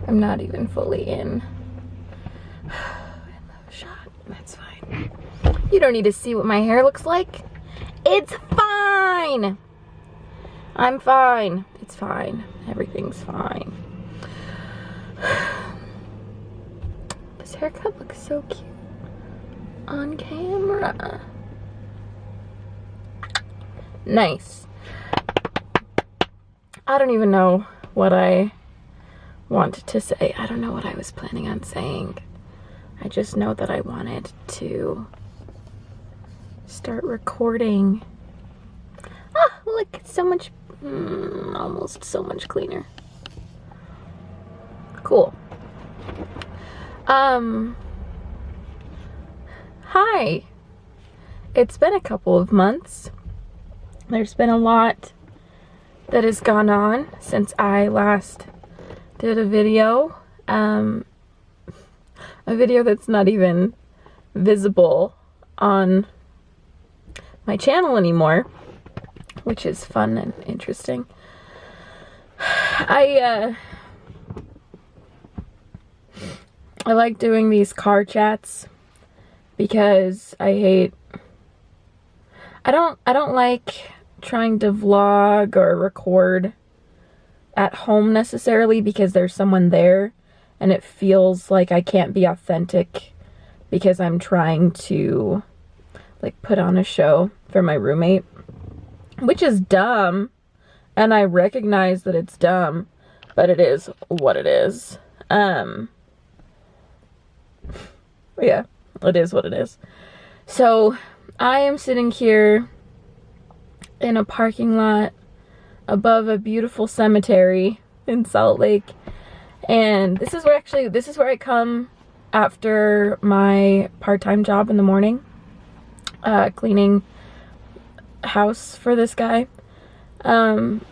I'm not even fully in the shot. That's fine. You don't need to see what my hair looks like. It's fine. I'm fine. It's fine. Everything's fine. This haircut looks so cute on camera. Nice. I don't even know what I want to say. I don't know what I was planning on saying. I just know that I wanted to start recording. Ah, look, it's so much, almost so much cleaner. Cool. Hi. It's been a couple of months. There's been a lot that has gone on since I last did a video. A video that's not even visible on my channel anymore, which is fun and interesting. I like doing these car chats because I don't like trying to vlog or record at home necessarily, because there's someone there and it feels like I can't be authentic because I'm trying to like put on a show for my roommate, which is dumb, and I recognize that it's dumb, but it is what it is. Yeah, it is what it is. So I am sitting here in a parking lot above a beautiful cemetery in Salt Lake, and this is where I come after my part-time job in the morning, cleaning house for this guy. And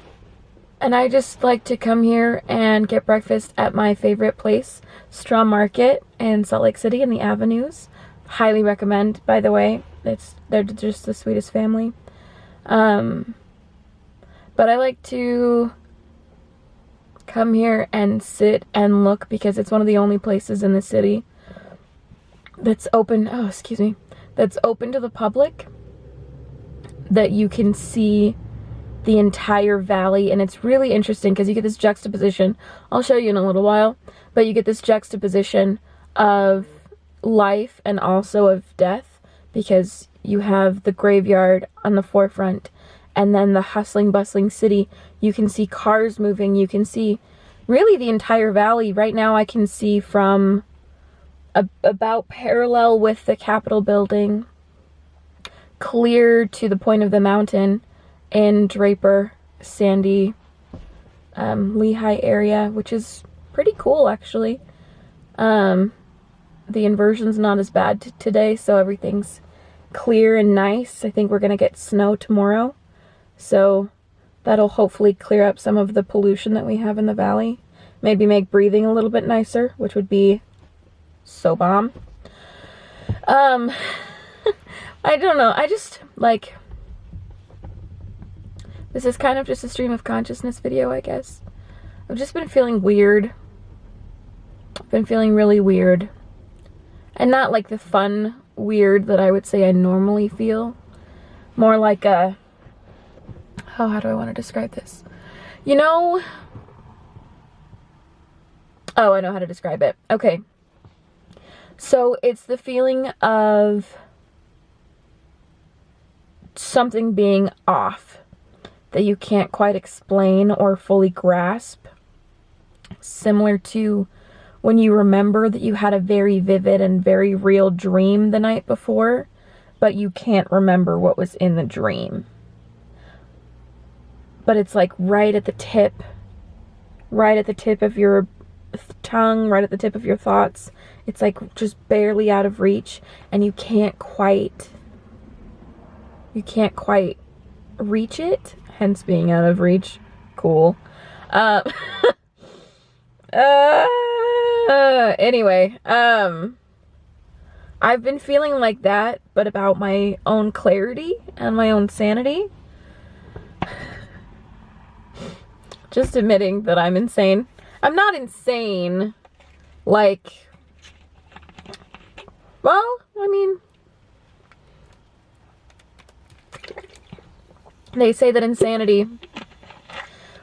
I just like to come here and get breakfast at my favorite place, Straw Market in Salt Lake City in the Avenues. Highly recommend, by the way. They're just the sweetest family. But I like to come here and sit and look because it's one of the only places in the city that's open, that's open to the public, that you can see the entire valley. And it's really interesting because you get this juxtaposition. I'll show you in a little while, but you get this juxtaposition of life and also of death, because you have the graveyard on the forefront and then the hustling, bustling city. You can see cars moving. You can see really the entire valley. Right now I can see from about parallel with the Capitol building clear to the point of the mountain in Draper, Sandy, Lehigh area, which is pretty cool actually. The inversion's not as bad today, so everything's clear and nice. I think we're gonna get snow tomorrow, so that'll hopefully clear up some of the pollution that we have in the valley. Maybe make breathing a little bit nicer, which would be so bomb. I don't know. I just like, this is kind of just a stream of consciousness video, I guess. I've just been feeling weird. I've been feeling really weird. And not like the fun weird that I would say I normally feel. More like a, oh, how do I want to describe this? You know, oh, I know how to describe it. Okay. So it's the feeling of something being off that you can't quite explain or fully grasp. Similar to when you remember that you had a very vivid and very real dream the night before, but you can't remember what was in the dream. But it's like right at the tip of your tongue, right at the tip of your thoughts. It's like just barely out of reach, and you can't quite reach it, hence being out of reach. Cool. Anyway, I've been feeling like that, but about my own clarity and my own sanity. Just admitting that I'm insane. I'm not insane. Like, well, I mean, they say that insanity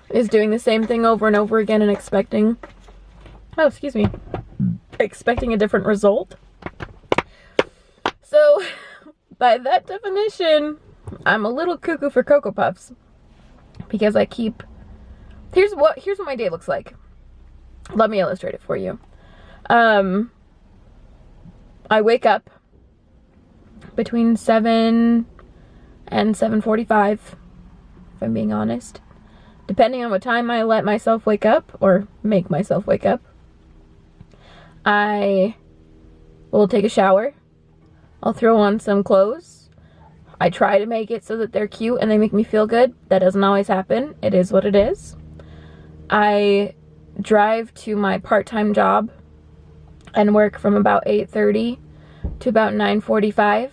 is doing the same thing over and over again and expecting a different result. So, by that definition, I'm a little cuckoo for Cocoa Puffs. Because here's what my day looks like. Let me illustrate it for you. I wake up between 7 and 7:45, if I'm being honest. Depending on what time I let myself wake up, or make myself wake up. I will take a shower. I'll throw on some clothes. I try to make it so that they're cute and they make me feel good. That doesn't always happen. It is what it is. I drive to my part-time job and work from about 8:30 to about 9:45.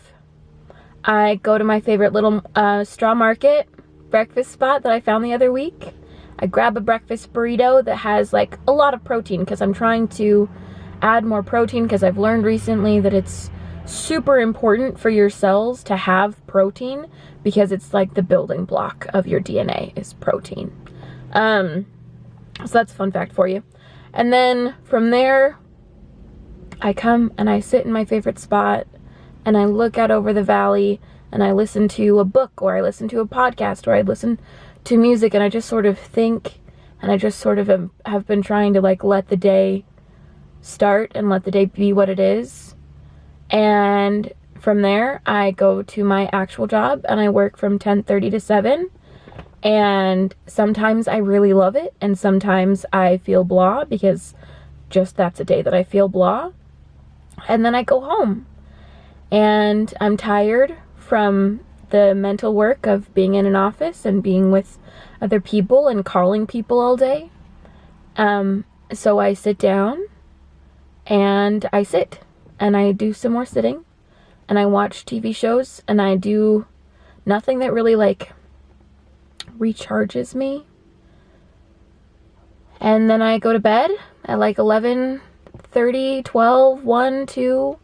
I go to my favorite little Straw Market breakfast spot that I found the other week. I grab a breakfast burrito that has like a lot of protein because I'm trying to add more protein because I've learned recently that it's super important for your cells to have protein because it's like the building block of your DNA is protein. So that's a fun fact for you. And then from there, I come and I sit in my favorite spot and I look out over the valley and I listen to a book or I listen to a podcast or I listen to music and I just sort of think and I just sort of have been trying to like let the day start and let the day be what it is. And from there, I go to my actual job and I work from 10:30 to 7. And sometimes I really love it and sometimes I feel blah because just that's a day that I feel blah. And then I go home and I'm tired from the mental work of being in an office and being with other people and calling people all day. So I sit down and I sit and I do some more sitting and I watch TV shows and I do nothing that really like recharges me. And then I go to bed at like 11:30, 12, 1, 2,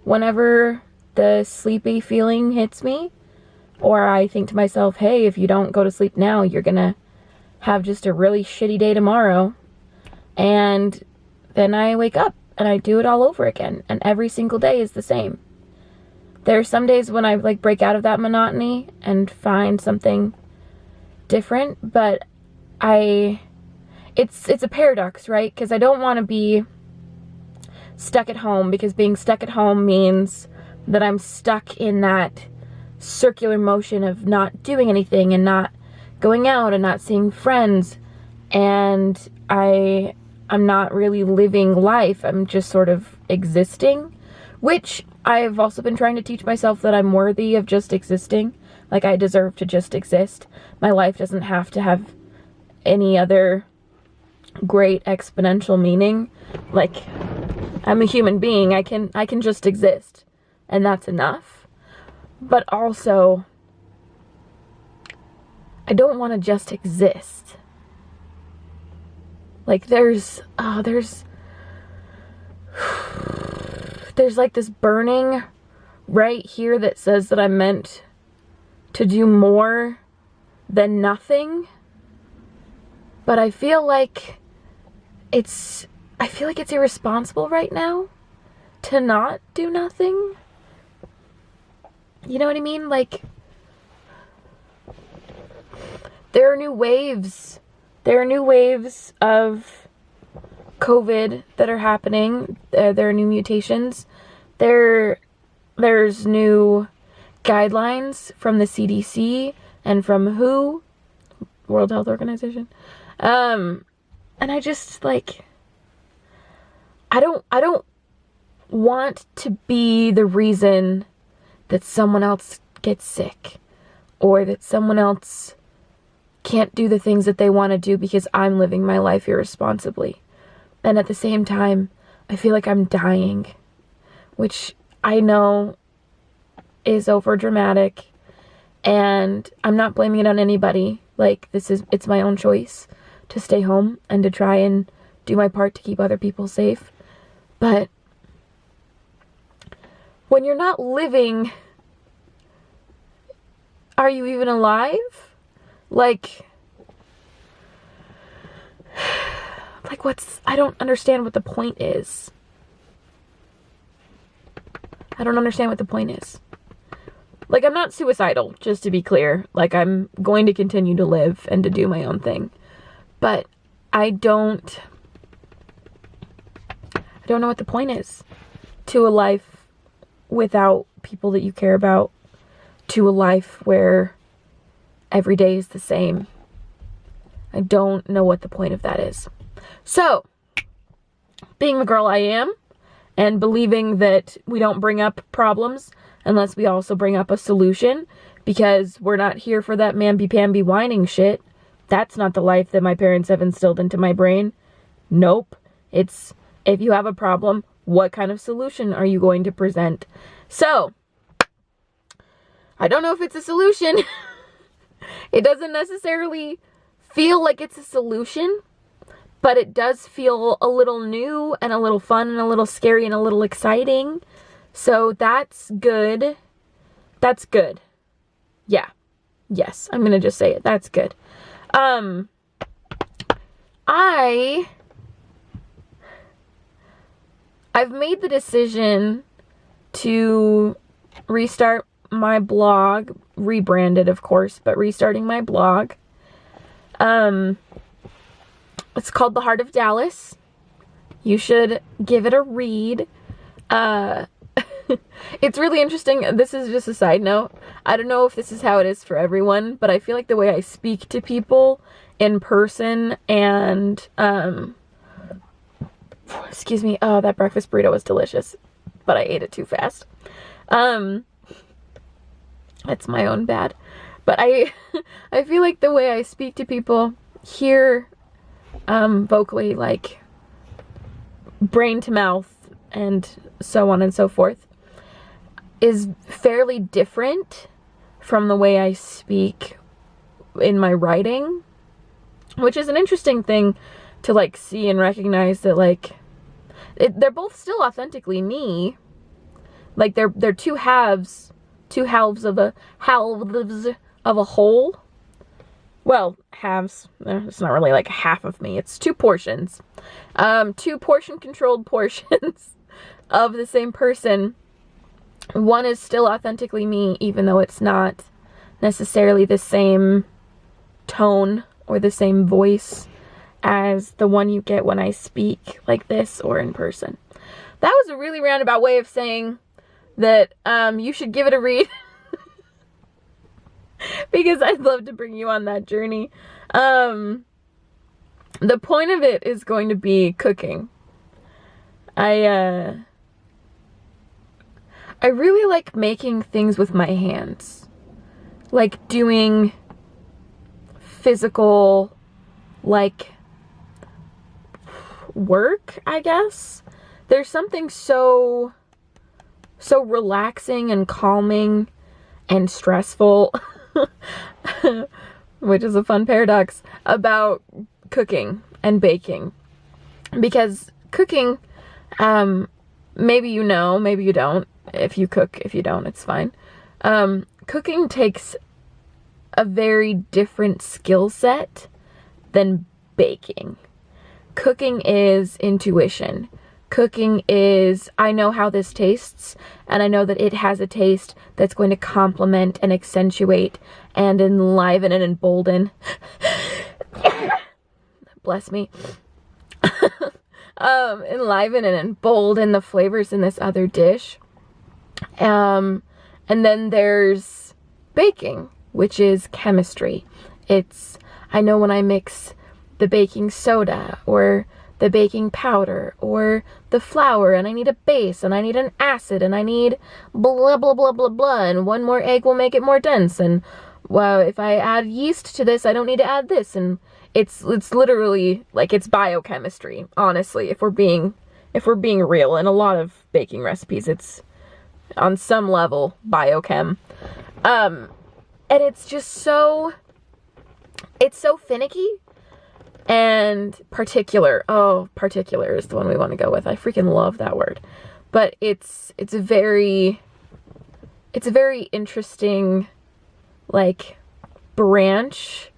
whenever the sleepy feeling hits me. Or I think to myself, hey, if you don't go to sleep now, you're gonna have just a really shitty day tomorrow. And then I wake up and I do it all over again. And every single day is the same. There are some days when I like break out of that monotony and find something different, but it's a paradox, right? Because I don't want to be stuck at home, because being stuck at home means that I'm stuck in that circular motion of not doing anything and not going out and not seeing friends, and I'm not really living life. I'm just sort of existing, which I've also been trying to teach myself that I'm worthy of just existing. Like, I deserve to just exist. My life doesn't have to have any other great exponential meaning. Like, I'm a human being. I can just exist. And that's enough. But also, I don't want to just exist. Like, there's like this burning right here that says that I'm meant to do more than nothing. But I feel like it's irresponsible right now to not do nothing. You know what I mean? Like, there are new waves. There are new waves of COVID that are happening. There are new mutations. There's new guidelines from the CDC and from WHO, World Health Organization. And I just like, I don't want to be the reason that someone else gets sick or that someone else can't do the things that they want to do because I'm living my life irresponsibly. And at the same time, I feel like I'm dying, which I know is over dramatic, and I'm not blaming it on anybody. Like, it's my own choice to stay home and to try and do my part to keep other people safe. But when you're not living, are you even alive? Like I don't understand what the point is. I don't understand what the point is. Like, I'm not suicidal, just to be clear. Like, I'm going to continue to live and to do my own thing. But I don't know what the point is to a life without people that you care about, to a life where every day is the same. I don't know what the point of that is. So, being the girl I am, and believing that we don't bring up problems unless we also bring up a solution, because we're not here for that mamby-pamby whining shit. That's not the life that my parents have instilled into my brain. Nope. It's, if you have a problem, what kind of solution are you going to present? So, I don't know if it's a solution. It doesn't necessarily feel like it's a solution, but it does feel a little new and a little fun and a little scary and a little exciting. So that's good. That's good. Yeah. Yes, I'm gonna just say it. That's good. I've made the decision to restart my blog, rebranded of course, but restarting my blog. It's called The Heart of Dallas. You should give it a read. It's really interesting. This is just a side note. I don't know if this is how it is for everyone, but I feel like the way I speak to people in person and, excuse me, oh, that breakfast burrito was delicious, but I ate it too fast. It's my own bad. But I feel like the way I speak to people here, vocally, like brain to mouth and so on and so forth, is fairly different from the way I speak in my writing, which is an interesting thing to like see and recognize that like they're both still authentically me. Like they're two halves of a whole. Well, halves. It's not really like half of me. It's two portions. Two portion-controlled portions of the same person. One is still authentically me, even though it's not necessarily the same tone or the same voice as the one you get when I speak like this or in person. That was a really roundabout way of saying that you should give it a read. Because I'd love to bring you on that journey. The point of it is going to be cooking. I really like making things with my hands. Like doing physical, like, work, I guess. There's something so relaxing and calming and stressful, which is a fun paradox, about cooking and baking. Because cooking, maybe you know, maybe you don't. If you cook, if you don't, it's fine. Cooking takes a very different skill set than baking. Cooking is intuition. Cooking is, I know how this tastes, and I know that it has a taste that's going to complement and accentuate and enliven and embolden. Bless me. Enliven and embolden the flavors in this other dish. And then there's baking, which is chemistry. It's, I know when I mix the baking soda or the baking powder or the flour, and I need a base, and I need an acid, and I need blah, blah, blah, blah, blah, and one more egg will make it more dense, and, well, if I add yeast to this, I don't need to add this, and it's literally, like, it's biochemistry, honestly, if we're being real. In a lot of baking recipes, it's, on some level, biochem. And it's just so, it's so finicky. And particular. Oh, particular is the one we want to go with. I freaking love that word. But it's a very interesting, like, branch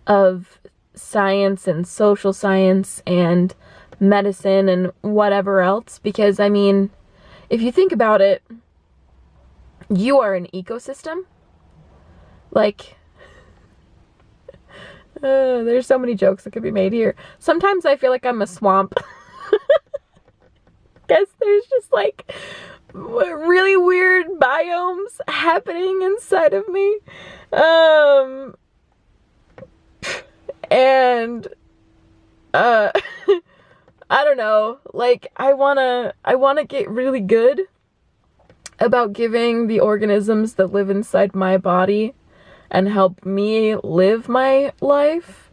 of science and social science and medicine and whatever else, because I mean, if you think about it, you are an ecosystem. Like, there's so many jokes that could be made here. Sometimes I feel like I'm a swamp. Guess there's just like really weird biomes happening inside of me. And I don't know, like, I wanna get really good about giving the organisms that live inside my body and help me live my life.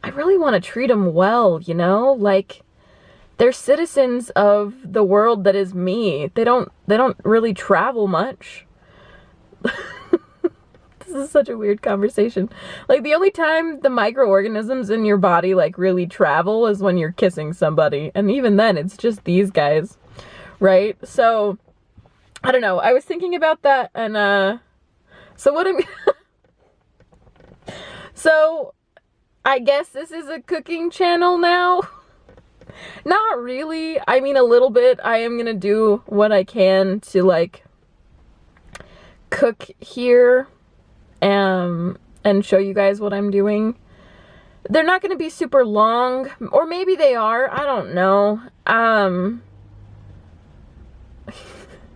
I really want to treat them well, you know? Like, they're citizens of the world that is me. They don't really travel much. This is such a weird conversation. Like, the only time the microorganisms in your body, like, really travel is when you're kissing somebody. And even then, it's just these guys, right? So, I don't know. I was thinking about that, and, so what I'm... So, I guess this is a cooking channel now. Not really. I mean, a little bit. I am gonna do what I can to, like, cook here, and show you guys what I'm doing. They're not gonna be super long, or maybe they are. I don't know.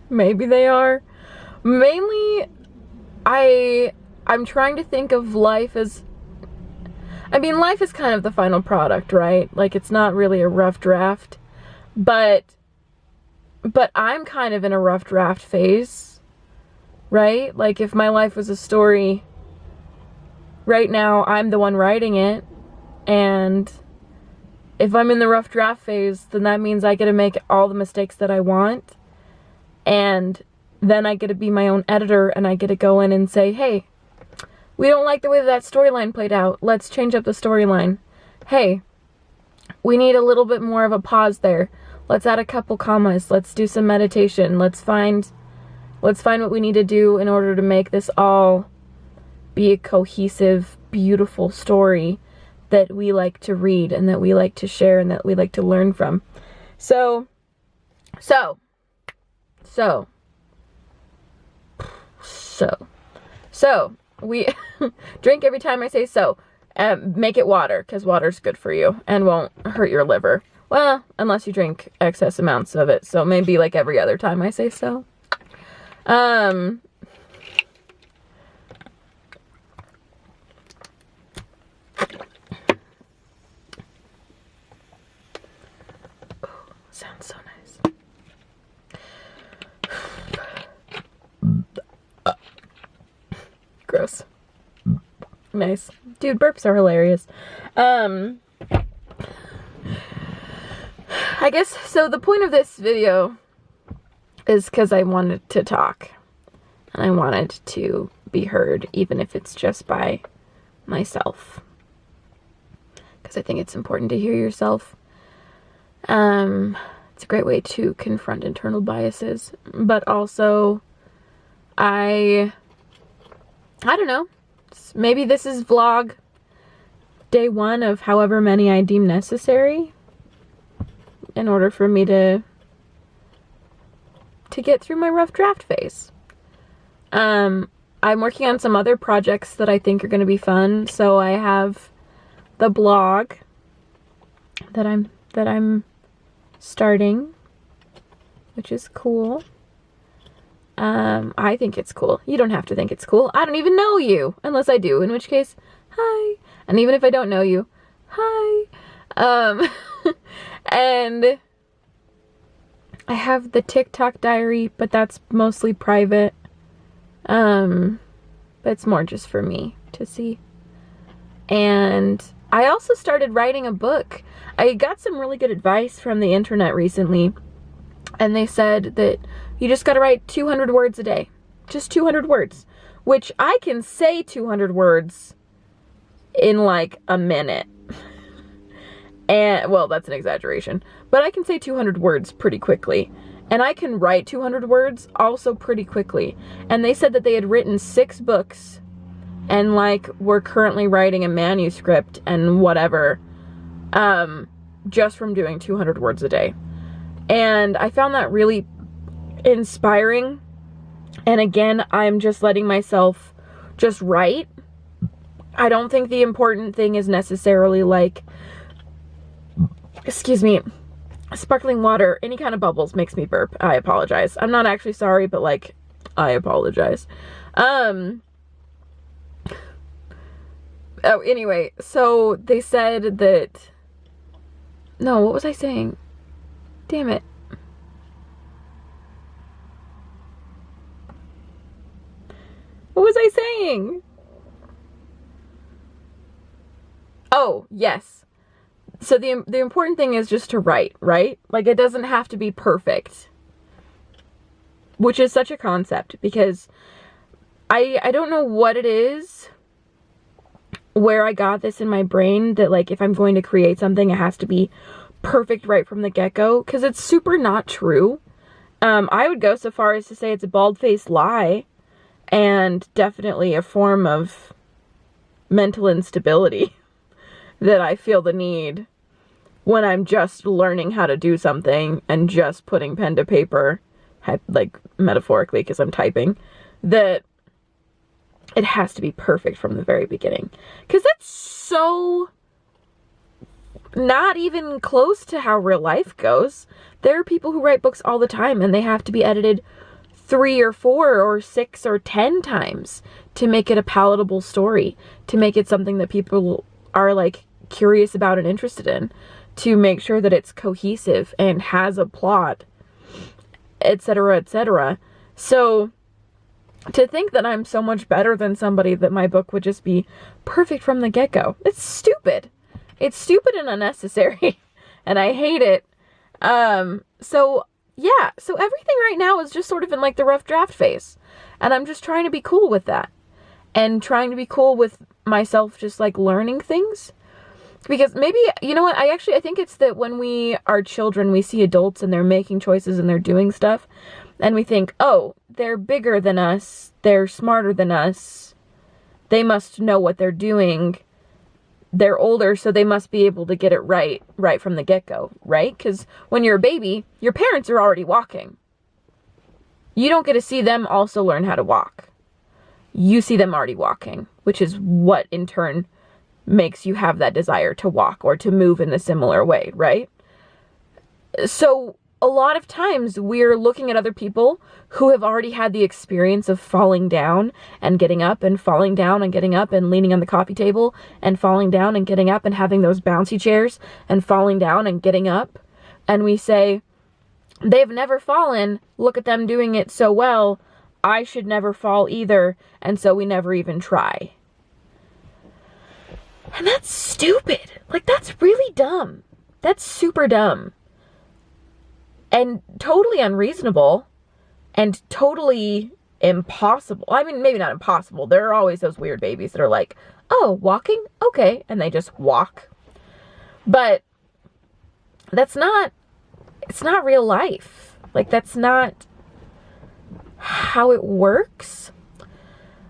Maybe they are. Mainly, I'm trying to think of life as... I mean, life is kind of the final product, right? Like, it's not really a rough draft, but I'm kind of in a rough draft phase, right? Like, if my life was a story, right now I'm the one writing it, and if I'm in the rough draft phase, then that means I get to make all the mistakes that I want, and then I get to be my own editor, and I get to go in and say, hey, we don't like the way that storyline played out. Let's change up the storyline. Hey, we need a little bit more of a pause there. Let's add a couple commas. Let's do some meditation. Let's find what we need to do in order to make this all be a cohesive, beautiful story that we like to read and that we like to share and that we like to learn from. So we drink every time I say so. Make it water, because water's good for you and won't hurt your liver. Well, unless you drink excess amounts of it. So maybe like every other time I say so. Sounds so nice. Gross. Nice. Dude, burps are hilarious. I guess, so the point of this video is because I wanted to talk. And I wanted to be heard, even if it's just by myself. Because I think it's important to hear yourself. It's a great way to confront internal biases. But also, I don't know. Maybe this is vlog day 1 of however many I deem necessary in order for me to get through my rough draft phase. I'm working on some other projects that I think are going to be fun. So I have the blog that I'm starting, which is cool. I think it's cool. You don't have to think it's cool. I don't even know you, unless I do, in which case, hi. And even if I don't know you, hi. And I have the TikTok diary, but that's mostly private. But it's more just for me to see. And I also started writing a book. I got some really good advice from the internet recently, and they said that you just gotta write 200 words a day. Just 200 words. Which I can say 200 words in like a minute. And, well, that's an exaggeration, but I can say 200 words pretty quickly. And I can write 200 words also pretty quickly. And they said that they had written 6 books and like we're currently writing a manuscript and whatever, just from doing 200 words a day. And I found that really inspiring. And again, I'm just letting myself just write. I don't think the important thing is necessarily like, excuse me, sparkling water, any kind of bubbles makes me burp. I apologize. I'm not actually sorry, but like, I apologize. Oh, anyway, so they said that, no, what was I saying? Damn it. What was I saying? Oh, yes. So the important thing is just to write, right? Like, it doesn't have to be perfect. Which is such a concept, because I don't know what it is, where I got this in my brain, that like, if I'm going to create something, it has to be perfect right from the get-go, because it's super not true. I would go so far as to say it's a bald-faced lie, and definitely a form of mental instability that I feel the need when I'm just learning how to do something and just putting pen to paper, like metaphorically because I'm typing, that it has to be perfect from the very beginning. Because that's so not even close to how real life goes. There are people who write books all the time and they have to be edited 3 or 4 or 6 or 10 times to make it a palatable story, to make it something that people are like curious about and interested in, to make sure that it's cohesive and has a plot, etc., etc. So to think that I'm so much better than somebody, that my book would just be perfect from the get-go, it's stupid. It's stupid and unnecessary, and I hate it. So yeah, so everything right now is just sort of in like the rough draft phase, and I'm just trying to be cool with that, and trying to be cool with myself just like learning things. Because maybe, you know what, I think it's that when we are children, we see adults and they're making choices and they're doing stuff, and we think, oh, they're bigger than us, they're smarter than us, they must know what they're doing, they're older, so they must be able to get it right from the get-go, right? Because when you're a baby, your parents are already walking. You don't get to see them also learn how to walk. You see them already walking, which is what in turn makes you have that desire to walk or to move in a similar way, right? So a lot of times we're looking at other people who have already had the experience of falling down and getting up, and falling down and getting up, and leaning on the coffee table and falling down and getting up, and having those bouncy chairs and falling down and getting up. And we say, they've never fallen, look at them doing it so well, I should never fall either, and so we never even try. And that's stupid. Like, that's really dumb. That's super dumb. And totally unreasonable. And totally impossible. I mean, maybe not impossible. There are always those weird babies that are like, oh, walking? Okay. And they just walk. But that's not, it's not real life. Like, that's not how it works.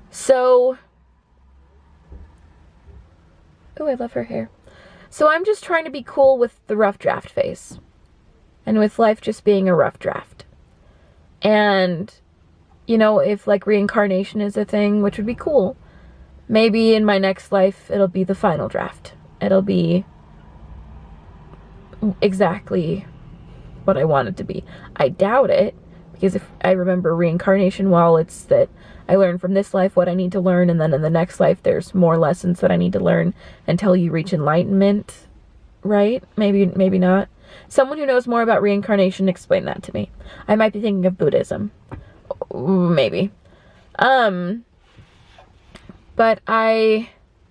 So, oh, I love her hair. So I'm just trying to be cool with the rough draft phase. And with life just being a rough draft. And, you know, if like reincarnation is a thing, which would be cool, maybe in my next life it'll be the final draft. It'll be exactly what I want it to be. I doubt it, because if I remember reincarnation, well, it's that I learn from this life what I need to learn, and then in the next life there's more lessons that I need to learn until you reach enlightenment, right? Maybe not. Someone who knows more about reincarnation, explain that to me. I might be thinking of Buddhism. Maybe. But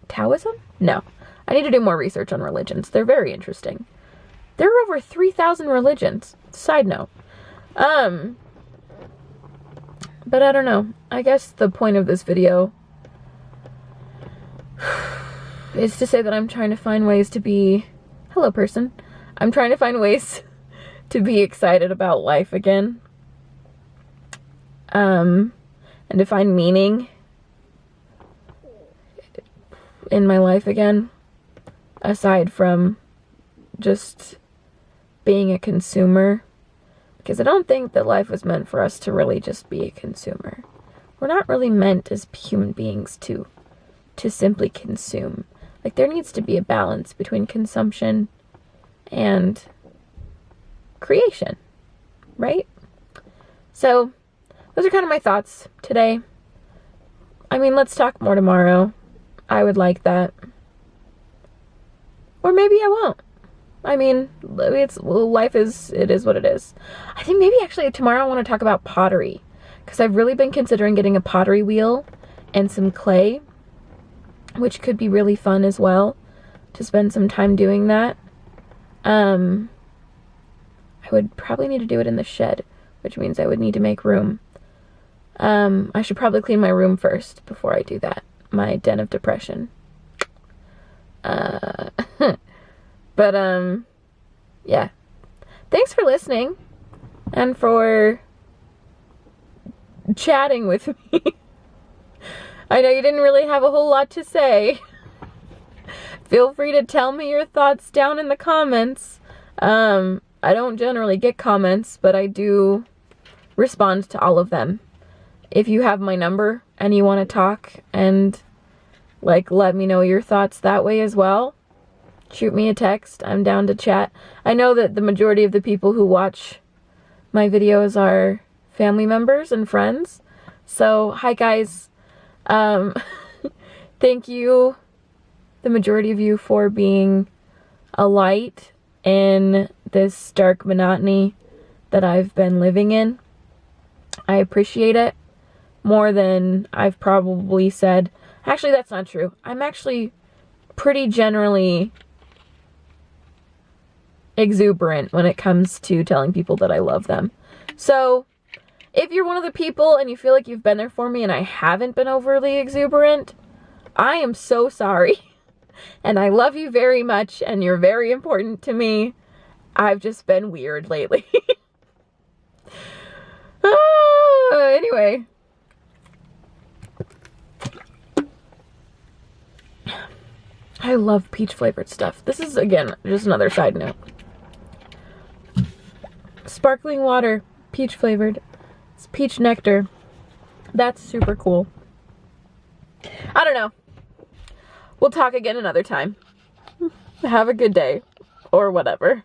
Taoism? No. I need to do more research on religions. They're very interesting. There are over 3,000 religions. Side note. But I don't know. I guess the point of this video is to say that I'm trying to find ways to be Hello, person. I'm trying to find ways to be excited about life again. And to find meaning in my life again, aside from just being a consumer. Because I don't think that life was meant for us to really just be a consumer. We're not really meant as human beings to simply consume. Like, there needs to be a balance between consumption and creation, right? So, those are kind of my thoughts today. I mean, let's talk more tomorrow. I would like that. Or maybe I won't. I mean, life is what it is. I think maybe actually tomorrow I want to talk about pottery, because I've really been considering getting a pottery wheel and some clay, which could be really fun as well, to spend some time doing that. I would probably need to do it in the shed, which means I would need to make room. I should probably clean my room first before I do that. My den of depression. But, yeah. Thanks for listening and for chatting with me. I know you didn't really have a whole lot to say. Feel free to tell me your thoughts down in the comments. I don't generally get comments, but I do respond to all of them. If you have my number and you want to talk and, like, let me know your thoughts that way as well, shoot me a text. I'm down to chat. I know that the majority of the people who watch my videos are family members and friends. So, hi guys. Thank you, the majority of you, for being a light in this dark monotony that I've been living in. I appreciate it more than I've probably said. Actually, that's not true. I'm actually pretty generally exuberant when it comes to telling people that I love them. So, if you're one of the people and you feel like you've been there for me and I haven't been overly exuberant, I am so sorry. And I love you very much and you're very important to me. I've just been weird lately. Anyway. I love peach flavored stuff. This is, again, just another side note. Sparkling water, peach flavored. It's peach nectar. That's super cool. I don't know. We'll talk again another time. Have a good day. Or whatever.